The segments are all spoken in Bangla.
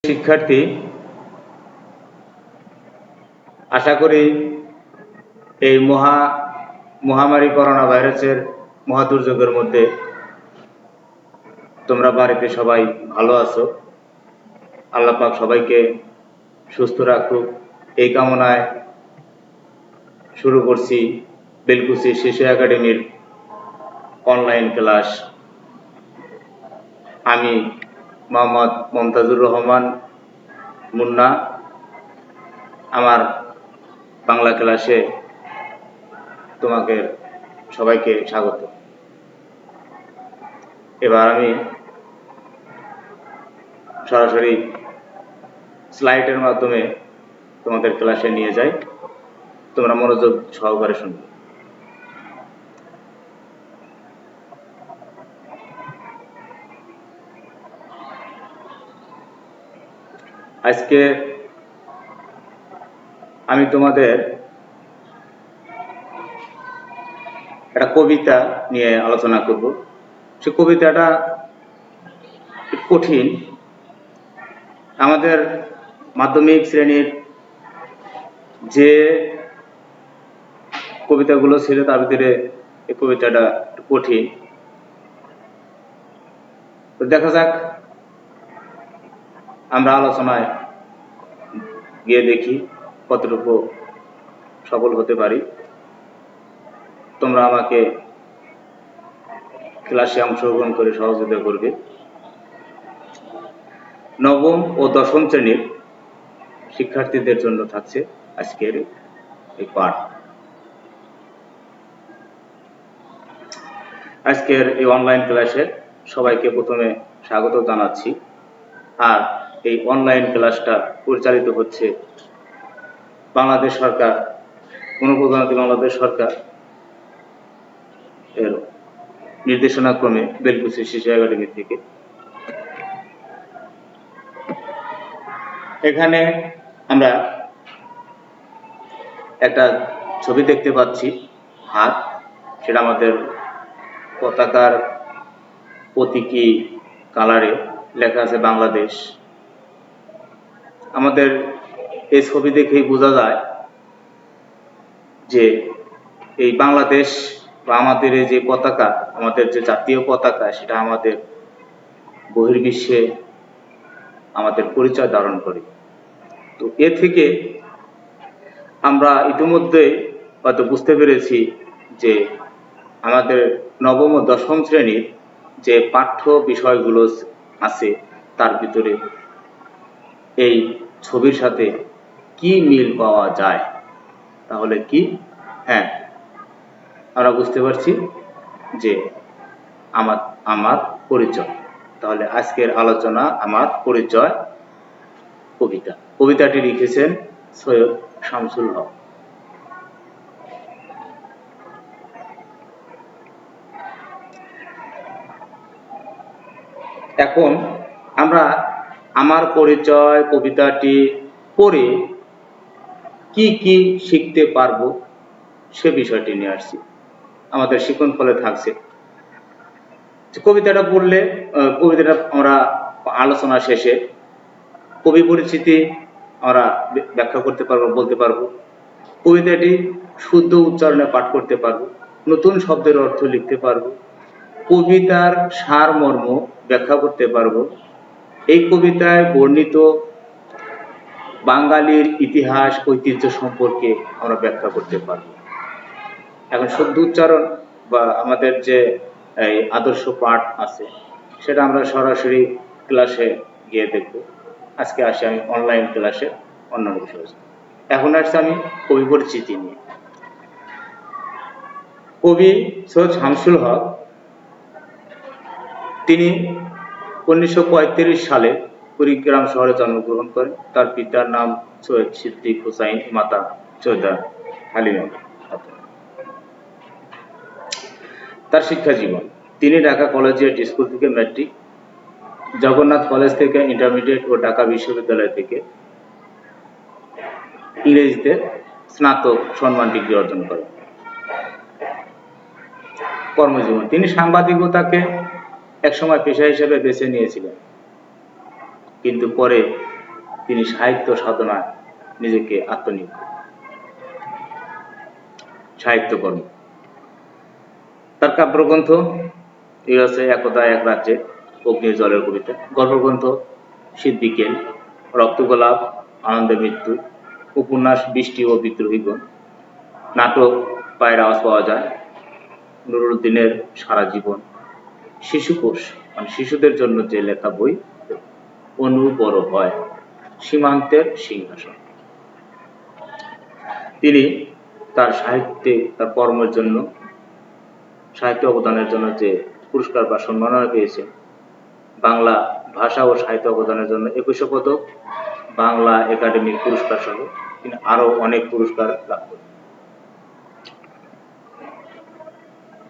শিক্ষার্থী, আশা করি এই মহামারী করোনা ভাইরাসের মহাদুর্যোগের মধ্যে তোমরা বাড়িতে সবাই ভালো আছো। আল্লাহ পাক সবাইকে সুস্থ রাখুক এই কামনায় শুরু করছি বেলকুচি শিশু একাডেমির অনলাইন ক্লাস। আমি মোহাম্মদ মমতাজুর রহমান মুন্না, আমার বাংলা ক্লাসে তোমাকে সবাইকে স্বাগত। এবার আমি সরাসরি স্লাইডের মাধ্যমে তোমাদের ক্লাসে নিয়ে যাই, তোমরা মনোযোগ সহকারে শুনবে। আজকে আমি তোমাদের একটা কবিতা নিয়ে আলোচনা করব। সে কবিতাটা কঠিন। আমাদের মাধ্যমিক শ্রেণীর যে কবিতাগুলো ছিল তার ভিতরে এই কবিতাটা কঠিন। তো দেখা যাক, আমরা আলোচনায় গিয়ে দেখি কতটুকু সফল হতে পারি। তোমরা আমাকে ক্লাসে অংশগ্রহণ করে সহযোগিতা করবে। নবম ও দশম শ্রেণীর শিক্ষার্থীদের জন্য থাকছে আজকের এই পাঠ। আজকের এই অনলাইন ক্লাসে সবাইকে প্রথমে স্বাগত জানাচ্ছি। আর এই অনলাইন ক্লাসটা পরিচালিত হচ্ছে বাংলাদেশ সরকার, গণপ্রজাতন্ত্রী বাংলাদেশ সরকার এর নির্দেশনা ক্রমে বেলকুচি শিশু একাডেমি থেকে। এখানে আমরা একটা ছবি দেখতে পাচ্ছি, হাত, সেটা আমাদের পতাকার প্রতীকী কালারে লেখা আছে বাংলাদেশ। আমাদের এই ছবি দেখেই বোঝা যায় যে এই বাংলাদেশ বা আমাদের এই যে পতাকা, আমাদের যে জাতীয় পতাকা, সেটা আমাদের বহির্বিশ্বে আমাদের পরিচয় ধারণ করে। তো এ থেকে আমরা ইতিমধ্যে হয়তো বুঝতে পেরেছি যে আমাদের নবম ও দশম শ্রেণীর যে পাঠ্য বিষয়গুলো আছে তার ভিতরে এই ছবির সাথে কি মিল পাওয়া যায়। তাহলে কি? হ্যাঁ, আমরা বুঝতে পারছি যে আমার পরিচয়। তাহলে আজকের আলোচনা আমার পরিচয় কবিতা। কবিতাটি লিখেছেন সৈয়দ শামসুল হক। এখন আমরা আমার পরিচয় কবিতাটি পড়ে কি কি শিখতে পারবো সে বিষয়টি নিয়ে আসছি। আমাদের শিখন ফলে থাকছে কবিতাটা পড়লে, কবিতাটা আমরা আলোচনা শেষে কবি পরিচিতি আমরা ব্যাখ্যা করতে পারবো, বলতে পারবো। কবিতাটি শুদ্ধ উচ্চারণে পাঠ করতে পারবো, নতুন শব্দের অর্থ লিখতে পারবো, কবিতার সারমর্ম ব্যাখ্যা করতে পারবো, এই কবিতায় বর্ণিত বাঙালির ইতিহাস ঐতিহ্য সম্পর্কে আমরা ব্যাখ্যা করতে পারবো। এখন শুদ্ধ উচ্চারণ বা আমাদের যে এই আদর্শ পাঠ আছে সেটা আমরা সরাসরি ক্লাসে গিয়ে দেখব। আজকে আসি আমি অনলাইন ক্লাসে অন্য বিষয়। এখন আসছি আমি কবি পরিচিতি নিয়ে। কবি সৈয়দ শামসুল হক, তিনি 1935 সালে কুড়িগ্রাম শহরে জন্মগ্রহণ করেন। তার পিতার নাম সৈয়দ সিদ্দিক হুসাইন, মাতা সৈয়দা হালিমা। তার শিক্ষা জীবন, তিনি ঢাকা কলেজিয়েট স্কুল থেকে ম্যাট্রিক, জগন্নাথ কলেজ থেকে ইন্টারমিডিয়েট ও ঢাকা বিশ্ববিদ্যালয় থেকে ইংরেজিতে স্নাতক সম্মান ডিগ্রি অর্জন করেন। কর্মজীবন, তিনি সাংবাদিকতাকে একসময় পেশা হিসেবে বেছে নিয়েছিলেন, কিন্তু পরে তিনি সাহিত্য সাধনায় নিজেকে আত্মনিয়োগ করেন। সাহিত্যকর্ম, তার কাব্যগ্রন্থ এই আছে একদা এক রাজ্যে, অগ্নির জলের কবিতা, গল্পগ্রন্থ শীত বিকেল, রক্তগোলাপ, আনন্দের মৃত্যু, উপন্যাস বৃষ্টি ও বিদ্রোহীগণ, নাটক পায়ের আওয়াজ পাওয়া যায়, নুরুল উদ্দিনের সারা জীবন, শিশুকোষ মানে শিশুদের জন্য যে লেখা বই, অনু বড় হয়, সীমান্তের সিংহাসন। তিনি তার সাহিত্যে তার কর্মের জন্য, সাহিত্য অবদানের জন্য যে পুরস্কার বা সম্মাননা পেয়েছেন, বাংলা ভাষা ও সাহিত্য অবদানের জন্য 21 পদক, বাংলা একাডেমি পুরস্কার সহ তিনি আরো অনেক পুরস্কার লাভ করেন।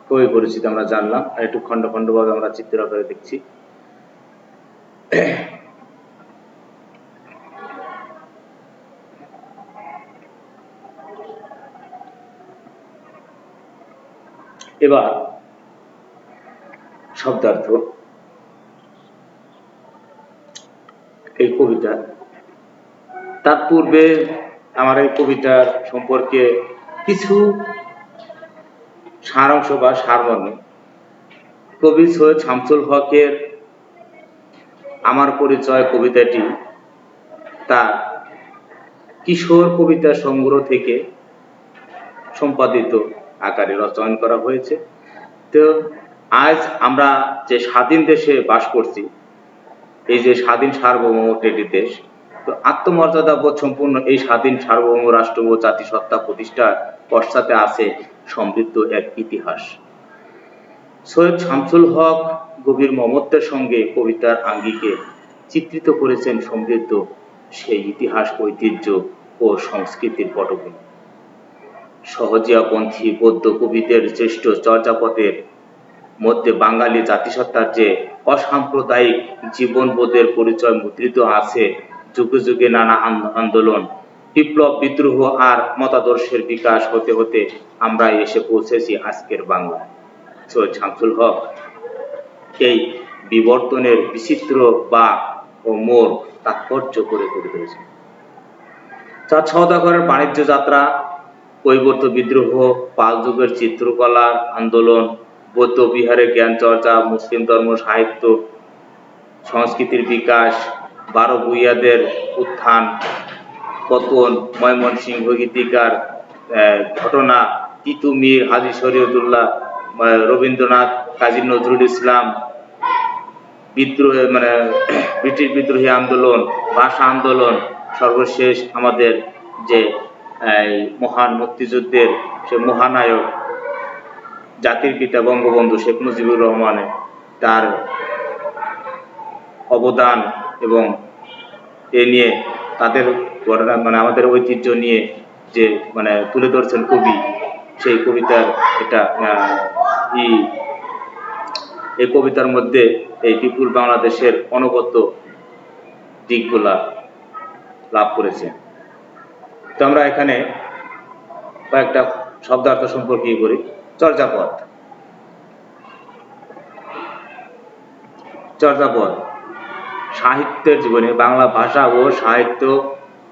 কবি পরিচিতি আমরা জানলাম, আর একটু খন্ড খন্ড ভাবে আমরা চিত্র আকারে দেখছি। এবার শব্দার্থ। এই কবিতা, তার পূর্বে আমার এই কবিতার সম্পর্কে কিছু সারাংশ বা সারমর্ম। কবি সৈয়দ শামসুল হকের আমার পরিচয় কবিতাটি তার কিশোর কবিতা সংগ্রহ থেকে সম্পাদিত আকারে রচনা করা হয়েছে। তো আজ আমরা যে স্বাধীন দেশে বাস করছি, এই যে স্বাধীন সার্বভৌম একটি দেশ, তো আত্মমর্যাদা বোধ সম্পূর্ণ এই স্বাধীন সার্বভৌম রাষ্ট্র ও জাতিসত্তা প্রতিষ্ঠার পশ্চাতে আছে সমৃদ্ধ এক ইতিহাস। সৈয়দ শামসুল হক গভীর মমত্বের সঙ্গে কবিতার আঙ্গিকে চিত্রিত করেছেন সমৃদ্ধ সেই ইতিহাস, ঐতিহ্য ও সংস্কৃতির পটভূমি। সহজিয়াপন্থী বৌদ্ধ কবিদের শ্রেষ্ঠ চর্যাপদের মধ্যে বাঙালি জাতিসত্তার যে অসাম্প্রদায়িক জীবনবোধের পরিচয় মুদ্রিত আছে। যুগে যুগে নানা আন্দোলন, বিপ্লব, বিদ্রোহ আর মতাদর্শের বিকাশ হতে হতে আমরা এসে পৌঁছেছি আজকের বাংলায়। সৈয়দ শামসুল হক এই বিবর্তনের বিচিত্র বাঁক ও মোড় তাৎপর্য করে তুলে ধরেছেন। চাঁদ সওদাগরের বাণিজ্য যাত্রা, কৈবর্ত বিদ্রোহ, পাল যুগের চিত্রকলার আন্দোলন, বৌদ্ধ বিহারের জ্ঞান চর্চা, মুসলিম ধর্ম সাহিত্য সংস্কৃতির বিকাশ, 12 ভূঁইয়াদের উত্থান পতন, ময়মনসিংহ গীতিকার ঘটনা, তিতু মীর, হাজী শরীয়তুল্লাহ, রবীন্দ্রনাথ, কাজী নজরুল ইসলাম, বিদ্রোহ মানে ব্রিটিশ বিদ্রোহী আন্দোলন, ভাষা আন্দোলন, সর্বশেষ আমাদের যে মহান মুক্তিযুদ্ধের সে মহানায়ক জাতির পিতা বঙ্গবন্ধু শেখ মুজিবুর রহমানের তার অবদান এবং এ নিয়ে তাদের মানে আমাদের ঐতিহ্য নিয়ে যে মানে তুলে ধরছেন কবি, সেই কবিতার এটা এই কবিতার মধ্যে এই বিপুল বাংলাদেশের অনবদ্য দিকগুলা লাভ করেছে। তো আমরা এখানে কয়েকটা শব্দার্থ সম্পর্কে করি। চর্যাপদ, চর্যাপদ সাহিত্যের জীবনে বাংলা ভাষা ও সাহিত্য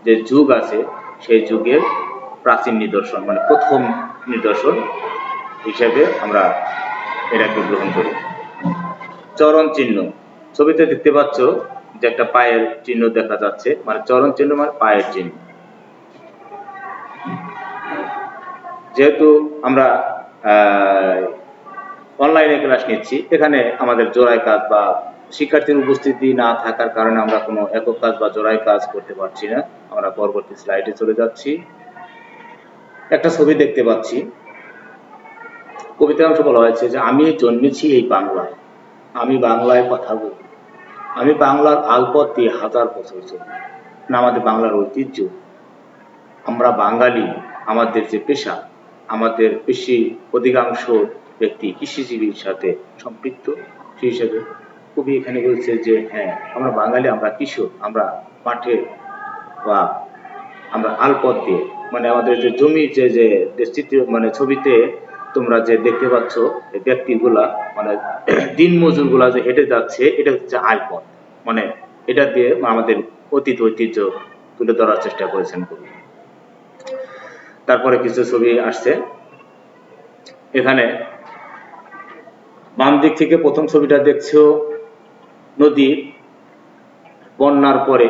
যে যুগ আছে সেই যুগের প্রাচীন নিদর্শন, মানে প্রথম নিদর্শন হিসেবে আমরা এটাকে গ্রহণ করি। চরণ চিহ্ন, ছবিতে দেখতে পাচ্ছ যে একটা পায়ের চিহ্ন দেখা যাচ্ছে, মানে চরণ চিহ্ন মানে পায়ের চিহ্ন। যেহেতু আমরা অনলাইনে ক্লাস নিচ্ছি, এখানে আমাদের জোড়াই কাজ বা শিক্ষার্থীর উপস্থিতি না থাকার কারণে আমরা কোনো একক কাজ বা জোড়াই কাজ করতে পারছি না। আমরা পরবর্তী স্লাইডে চলে যাচ্ছি। একটা ছবি দেখতে পাচ্ছি, কবিতার অংশ বলা হয়েছে যে আমি জন্মেছি এই বাংলায়, আমি বাংলায় কথা বলি, আমি বাংলার আলপথ দিয়ে 1000 বছর চলি না, আমাদের বাংলার ঐতিহ্য, আমরা বাঙালি, আমাদের যে পেশা, আমাদের বেশি অধিকাংশ ব্যক্তি কৃষিজীবীর সাথে সম্পৃক্ত। সেই হিসাবে কবি এখানে বলছে যে হ্যাঁ আমরা বাঙালি, আমরা কৃষক, আমরা মাঠে বা আমরা আলপথ দিয়ে, মানে আমাদের যে জমি যে চিত্র মানে ছবিতে তোমরা যে দেখতে পাচ্ছ ব্যক্তিগুলা মানে দিন মজুর গুলা যে হেঁটে যাচ্ছে, এটা হচ্ছে আলপথ, মানে এটা দিয়ে আমাদের অতীত ঐতিহ্য তুলে ধরার চেষ্টা করেছেন কবি। তারপরে কিছু ছবি আসছে। এখানে বাম দিক থেকে প্রথম ছবিটা দেখছো, নদীর বন্যার পরে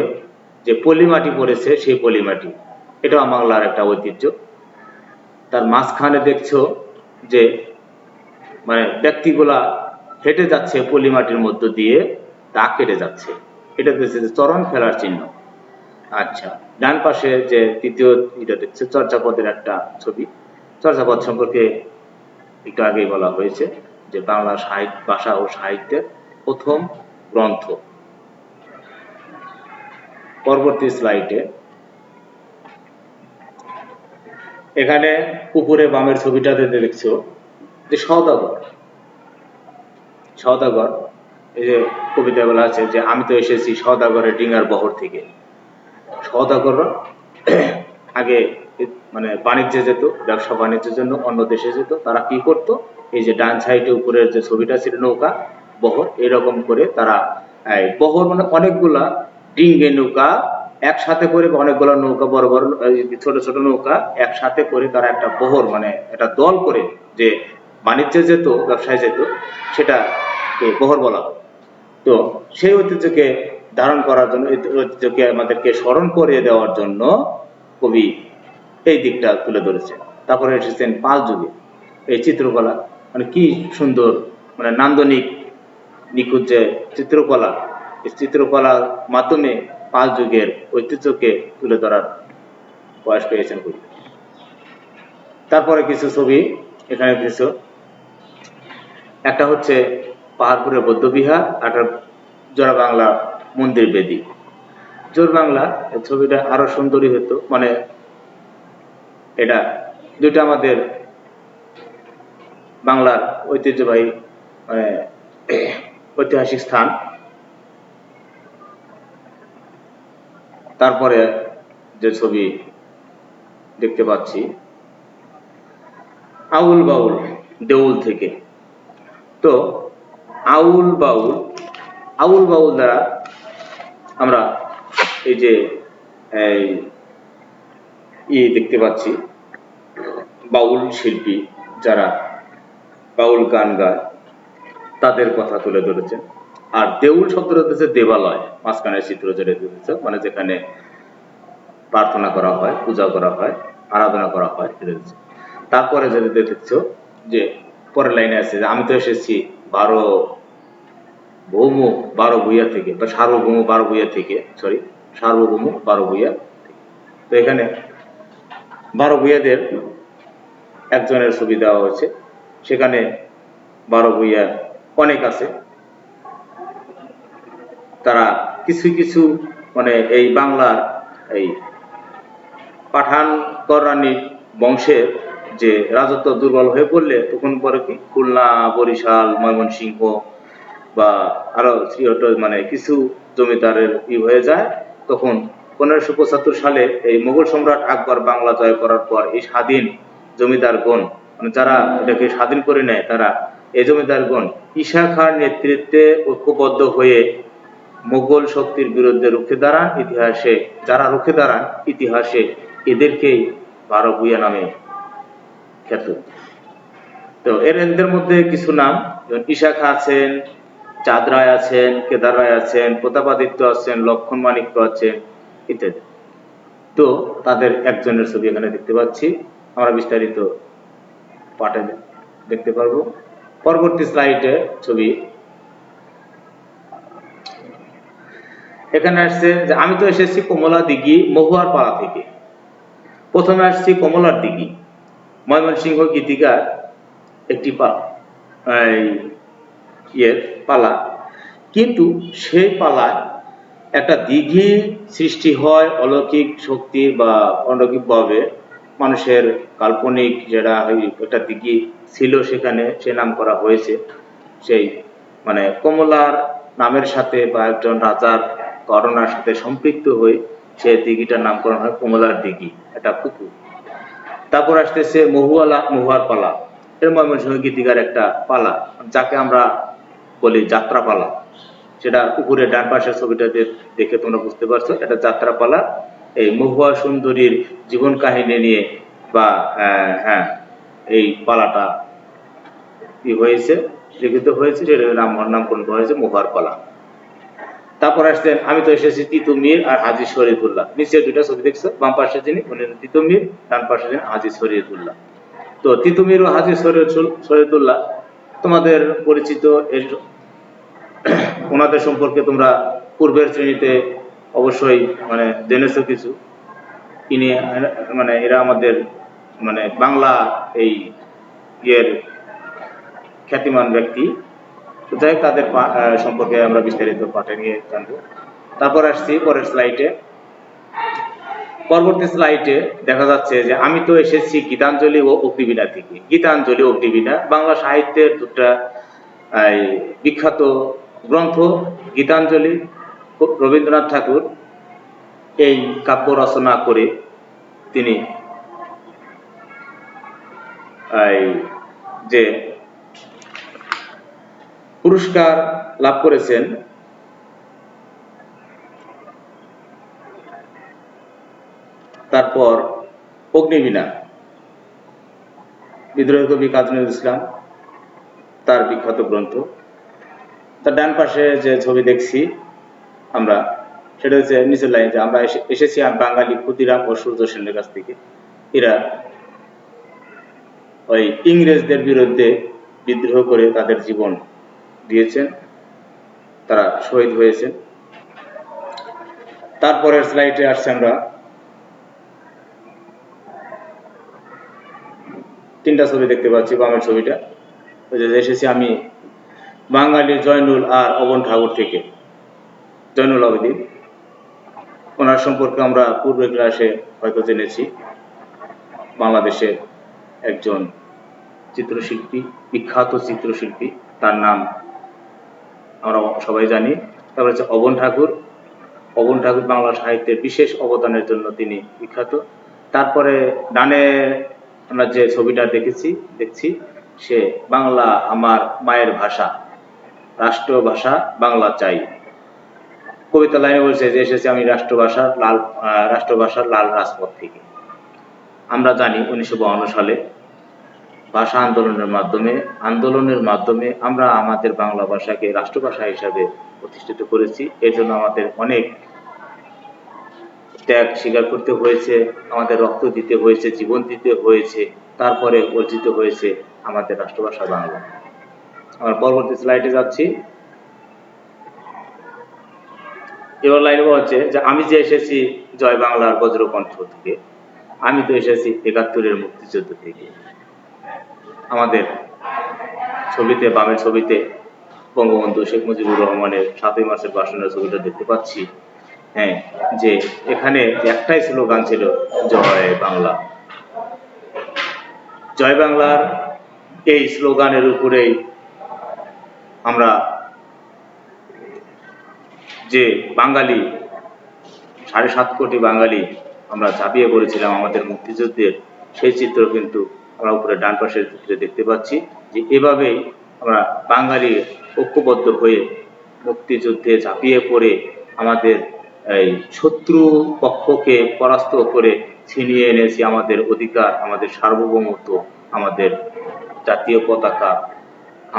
যে পলিমাটি পড়েছে সেই পলিমাটি, এটাও বাংলার একটা ঐতিহ্য। তার মাঝখানে দেখছো যে মানে ব্যক্তিগুলা হেঁটে যাচ্ছে পলিমাটির মধ্য দিয়ে, তা কেটে যাচ্ছে, এটা দেখছে যে চরণ ফেলার চিহ্ন। আচ্ছা, ডান পাশে যে তৃতীয় এটা দেখছে চর্যাপদের একটা ছবি। চর্যাপদ সম্পর্কে একটু আগেই বলা হয়েছে যে বাংলা সাহিত্য, ভাষা ও সাহিত্যের প্রথম গ্রন্থ। পরবর্তী স্লাইডে এখানে উপরে বামের ছবিটাতে দেখছো যে সওদাগর। সওদাগর, এই যে কবিতা বলা আছে যে আমি তো এসেছি সওদাগরের ডিঙার বহর থেকে। সওদাগররা আগে মানে বাণিজ্যে যেত, ব্যবসা বাণিজ্যের জন্য অন্য দেশে যেত। তারা কি করত, এই যে ডান সাইডে উপরের যে ছবিটা ছিল নৌকা বহর, এরকম করে তারা বহর মানে অনেকগুলা ডিঙ্গে নৌকা একসাথে করে, অনেকগুলো নৌকা বড় বড় ছোট ছোট নৌকা একসাথে করে তারা একটা বহর মানে একটা দল করে যে বাণিজ্যে যেত, ব্যবসায় যেত, সেটা বহর বলা হয়। তো সেই ঐতিহ্যকে ধারণ করার জন্য, ঐতিহ্যকে আমাদেরকে স্মরণ করিয়ে দেওয়ার জন্য কবি এই দিকটা তুলে ধরেছেন। তারপরে এসেছেন পাল যুগে। এই চিত্রকলা মানে কি সুন্দর, মানে নান্দনিক নিখুঁত যে চিত্রকলা, এই চিত্রকলার মাধ্যমে পাল যুগের ঐতিহ্যকে তুলে ধরার প্রয়াস পেয়েছেন কবি। তারপরে কিছু ছবি এখানে কিছু, একটা হচ্ছে পাহাড়পুরের বৌদ্ধবিহার, একটা জোড়া বাংলা মন্দির বেদি। জোর বাংলা ছবিটা আরো সুন্দরী হতো, মানে এটা দুইটা আমাদের বাংলার ঐতিহ্যবাহী মানে ঐতিহাসিক স্থান। তারপরে যে ছবি দেখতে পাচ্ছি আউল বাউল দেউল থেকে। তো আউল বাউল দ্বারা আমরা এই যে দেখতে পাচ্ছি বাউল শিল্পী যারা বাউল গান গায় তাদের কথা তুলে ধরেছেন। আর দেউল শব্দটা হচ্ছে দেবালয়, মাঝখানের চিত্র যেটা দিয়েছে, মানে যেখানে প্রার্থনা করা হয়, পূজা করা হয়, আরাধনা করা হয়। তারপরে যেটা দেখছো যে পরের লাইনে আছে যে আমি তো এসেছি ভৌম 12 ভূঁইয়া থেকে, বা সার্বভৌম 12 ভূঁইয়া থেকে, সার্বভৌম 12 ভূঁইয়া থেকে। তো এখানে 12 ভূঁইয়াদের একজনের ছবি দেওয়া হয়েছে। সেখানে 12 ভূঁইয়া অনেক আছে। তারা কিছু কিছু মানে এই বাংলার এই পাঠান কররানীর বংশের যে রাজত্ব দুর্বল হয়ে পড়লে তখন পরে কি খুলনা, বরিশাল, ময়মনসিংহ বা আরো মানে কিছু জমিদারের হয়ে যায়। তখন 1575 সালে এই মুঘল সম্রাট আকবর বাংলা জয় করার পর এই স্বাধীন জমিদারগণ, মানে যারা এটাকে স্বাধীন করে নেয়, তারা এই জমিদারগণ ঈশা খাঁর নেতৃত্বে ঐক্যবদ্ধ হয়ে মুঘল শক্তির বিরুদ্ধে রুখে দাঁড়ান। যারা রুখে দাঁড়ান ইতিহাসে এদেরকেই 12 ভূঁইয়া নামে খ্যাত। তো এদের মধ্যে কিছু নাম, যেমন ঈশা খাঁ আছেন, চাঁদ রায় আছেন, কেদার রায় আছেন, প্রতাপাদিত্য আছেন, লক্ষণ মাণিক্য আছেন ইত্যাদি। তো তাদের একজনের ছবি এখানে দেখতে পাচ্ছি, আমরা বিস্তারিত পাঠে দেখতে পারবো। পরবর্তী স্লাইডে ছবি এখানে আসছে যে আমি তো এসেছি কমলা দিঘি মহুয়ার পাড়া থেকে। প্রথমে আসছি কমলার দিঘি, ময়মনসিংহ গীতিকার একটি পালা, কিন্তু সেই পালায় একটা দিঘি সৃষ্টি হয় অলৌকিক শক্তি বা অলৌকিক ভাবে, মানুষের কাল্পনিক যেটা একটা দিঘি ছিল সেখানে সে নাম করা হয়েছে সেই মানে কমলার নামের সাথে বা একজন রাজার ঘটনার সাথে সম্পৃক্ত হয়ে সে দিঘিটার নামকরণ হয় কমলার দিঘি, একটা পুকুর। তারপর আসতেছে মহুয়ার পালা, এর ময়মনসিংহ গীতিকার একটা পালা, যাকে আমরা বলি যাত্রা পালা। সেটা উপরে ডান পাশের ছবিটা দেখে তোমরা বুঝতে পারছো, এটা যাত্রাপালা। এই মহুয়া সুন্দরীর জীবন কাহিনী নিয়ে বা হ্যাঁ এই পালাটা কি হয়েছে, লিখিত হয়েছে, সেটা নামকরণ করা হয়েছে মহুয়ার পালা। তারপর আসছেন আমি তো এসেছি তিতুমির আর হাজী শরীফুল্লাহ। নিচে দুইটা ছবি দেখছো, বাম পাশে যিনি উনি তিতুমির, ডান পাশে যিনি হাজী শরীফুল্লাহ। তো তিতুমির ও হাজী শরীফুল্লাহ তোমাদের পরিচিত, ওনাদের সম্পর্কে তোমরা পূর্বের শ্রেণীতে অবশ্যই জেনেছো কিছু। ইনি এরা আমাদের বাংলা এই ইয়ের খ্যাতিমান ব্যক্তি। যাই তাদের সম্পর্কে আমরা বিস্তারিত পাঠে নিয়ে জানবো। তারপর আসছি পরের স্লাইডে। পরবর্তী স্লাইডে দেখা যাচ্ছে যে আমি তো এসেছি গীতাঞ্জলি ও অগ্নিবীণা থেকে। গীতাঞ্জলি অগ্নিবীণা বাংলা সাহিত্যের দুটা বিখ্যাত গ্রন্থ। গীতাঞ্জলি রবীন্দ্রনাথ ঠাকুর এই কাব্য রচনা করে তিনি যে পুরস্কার লাভ করেছেন, তারপর অগ্নিবীণা বিদ্রোহী কবি কাজী নজরুল ইসলাম, তার বিখ্যাত গ্রন্থ। তার ডান পাশে যে ছবি দেখছি আমরা, সেটা হচ্ছে নিচের লাইন যে আমরা এসেছি বাঙালি ক্ষুদিরাম ও সূর্য সেনের কাছ থেকে। এরা ওই ইংরেজদের বিরুদ্ধে বিদ্রোহ করে তাদের জীবন দিয়েছেন, তারা শহীদ হয়েছেন। তারপরের স্লাইডে আসছে আমরা তিনটা ছবি দেখতে পাচ্ছি। বামের ছবিটা এসেছি আমি বাঙালি জয়নুল আর অবন ঠাকুর থেকে। জয়নুল আবেদিন, ওনার সম্পর্কে আমরা পূর্বের ক্লাসে হয়তো জেনেছি। বাংলাদেশের একজন চিত্রশিল্পী, বিখ্যাত চিত্রশিল্পী, তার নাম আমরা সবাই জানি। তারপর হচ্ছে অবন ঠাকুর। অবন ঠাকুর বাংলা সাহিত্যের বিশেষ অবদানের জন্য তিনি বিখ্যাত। তারপরে ডানে আমরা যে ছবিটা দেখছি সে বাংলা আমার মায়ের ভাষা, রাষ্ট্রভাষা বাংলা চাই। কবিতা লাইনে বলছে যে এসেছে আমি রাষ্ট্রভাষার লাল রাজপথ থেকে। আমরা জানি 1952 সালে ভাষা আন্দোলনের মাধ্যমে আমরা আমাদের বাংলা ভাষাকে রাষ্ট্রভাষা হিসাবে প্রতিষ্ঠিত করেছি। এর জন্য আমাদের অনেক ত্যাগ স্বীকার করতে হয়েছে, আমাদের রক্ত দিতে হয়েছে, জীবন দিতে হয়েছে, তারপরে অর্জিত হয়েছে আমাদের রাষ্ট্রভাষা বাংলা। আমার পরবর্তী স্লাইডে যাচ্ছি। এবার লাইনে হচ্ছে যে আমি যে এসেছি জয় বাংলার বজ্রকণ্ঠ থেকে, আমি তো এসেছি 71-এর মুক্তিযুদ্ধ থেকে। আমাদের ছবিতে, বামের ছবিতে বঙ্গবন্ধু শেখ মুজিবুর রহমানের 7ই মার্চের ভাষণের ছবিটা দেখতে পাচ্ছি। হ্যাঁ, যে এখানে একটাই স্লোগান ছিল জয় বাংলা। জয় বাংলার এই স্লোগানের উপরেই আমরা যে বাঙালি 7.5 কোটি বাঙালি আমরা ঝাঁপিয়ে পড়েছিলাম আমাদের মুক্তিযুদ্ধের, সেই চিত্র কিন্তু আমরা উপরে ডান পাশের চিত্রে দেখতে পাচ্ছি। যে এভাবেই আমরা বাঙালি ঐক্যবদ্ধ হয়ে মুক্তিযুদ্ধে ঝাঁপিয়ে পড়ে আমাদের এই শত্রু পক্ষকে পরাস্ত করে ছিনিয়ে এনেছি আমাদের অধিকার, আমাদের সার্বভৌমত্ব, আমাদের জাতীয় পতাকা,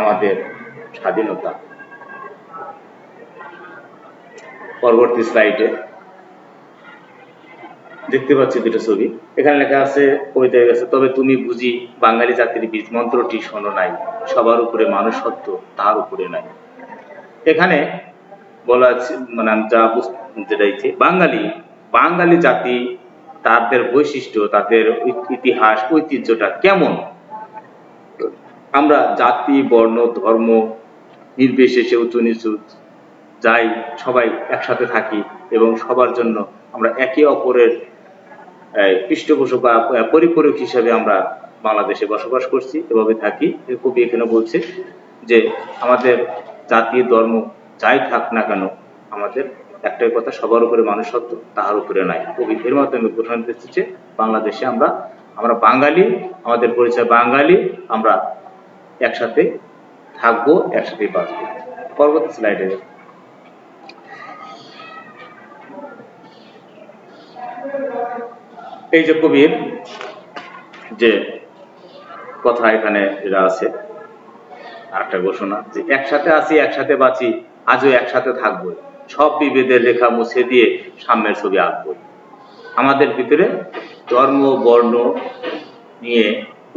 আমাদের স্বাধীনতা। পরবর্তী স্লাইডে দেখতে পাচ্ছি দুটো ছবি। এখানে লেখা আছে, কবিতায় গেছে, তবে তুমি বুঝি বাঙালি জাতির বীজ মন্ত্রটি শোনো নাই, সবার উপরে মানুষ সত্য তার উপরে নাই। এখানে বলা আছে যা বুঝতে চাইছে, বাঙালি জাতি, তাদের বৈশিষ্ট্য, তাদের ইতিহাস, ঐতিহ্যটা কেমন। আমরা জাতি, বর্ণ, ধর্ম নির্বিশেষে, উঁচু নিচু যাই, সবাই একসাথে থাকি এবং সবার জন্য আমরা একে অপরের পৃষ্ঠপোষক বা পরিপূরক হিসেবে আমরা বাংলাদেশে বসবাস করছি, এভাবে থাকি। কবি এখানে বলছে যে আমাদের জাতি, ধর্ম যাই থাক না কেন, আমাদের একটাই কথা, সবার উপরে মানুষ সত্য তাহার উপরে নাই। কবি এর মাধ্যমে ঘোষণা দিচ্ছে বাংলাদেশে আমরা বাঙালি, আমাদের পরিচয় বাঙালি, আমরা একসাথে থাকবো, একসাথে বাঁচবো। পরবর্তী স্লাইডে এই যে কবির যে কথা এখানে যেটা আছে, আরেকটা ঘোষণা যে একসাথে আছি একসাথে বাঁচি, আজও একসাথে থাকবো, সব বিভেদের রেখা মুছে দিয়ে সাম্যের ছবি আঁকবো। আমাদের ভিতরে ধর্ম বর্ণ নিয়ে,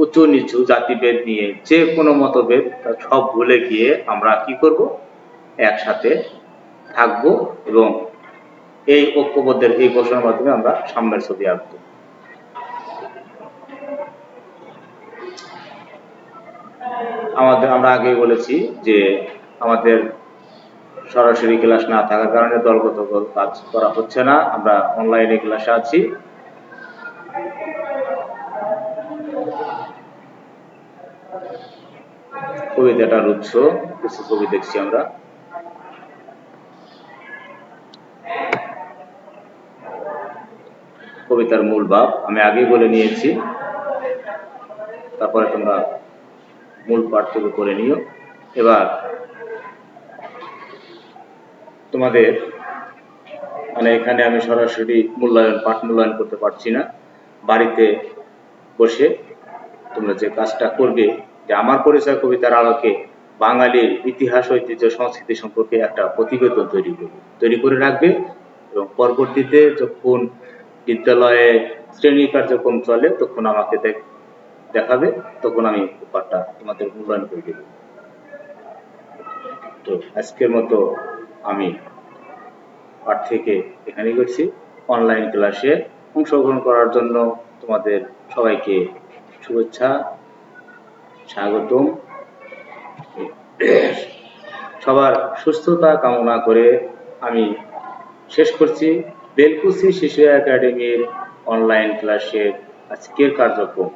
উঁচু নিচু জাতিভেদ নিয়ে যে কোনো মতভেদ সব ভুলে গিয়ে আমরা কি করব, একসাথে থাকবো এবং এই ঐক্যবদ্ধের এই ঘোষণার মাধ্যমে আমরা সাম্যের ছবি আঁকবো। আমরা আগেই বলেছি যে আমাদের সরাসরি ক্লাস না থাকার কারণে দলগত কাজ করা হচ্ছে না, আমরা অনলাইনে ক্লাসে আছি। কবিতাটার উৎস কিছু ছবি দেখছি আমরা। কবিতার মূল ভাব আমি আগেই বলে নিয়েছি, তারপরে তোমরা মূল পাঠ থেকে করে নিও। এবার তোমাদের মানে এখানে আমি সরাসরি পাঠ মূল্যায়ন করতে পারছি না, বাড়িতে বসে তোমরা যে কাজটা করবে যে আমার পরিচয় কবিতার আলোকে বাঙালির ইতিহাস ঐতিহ্য সংস্কৃতি সম্পর্কে একটা প্রতিবেদন তৈরি করে রাখবে এবং পরবর্তীতে যখন বিদ্যালয়ে শ্রেণী কার্যক্রম চলে তখন আমাকে দেখাবে, তখন আমি পাঠটা তোমাদের মূল্যায়ন করে দেব। তো আজকের মতো আমি পাঠ থেকে এখানেই করছি। অনলাইন ক্লাসে অংশগ্রহণ করার জন্য তোমাদের সবাইকে শুভেচ্ছা, স্বাগতম। সবার সুস্থতা কামনা করে আমি শেষ করছি বেলকুচি শিশু একাডেমির অনলাইন ক্লাসের আজকের কার্যক্রম।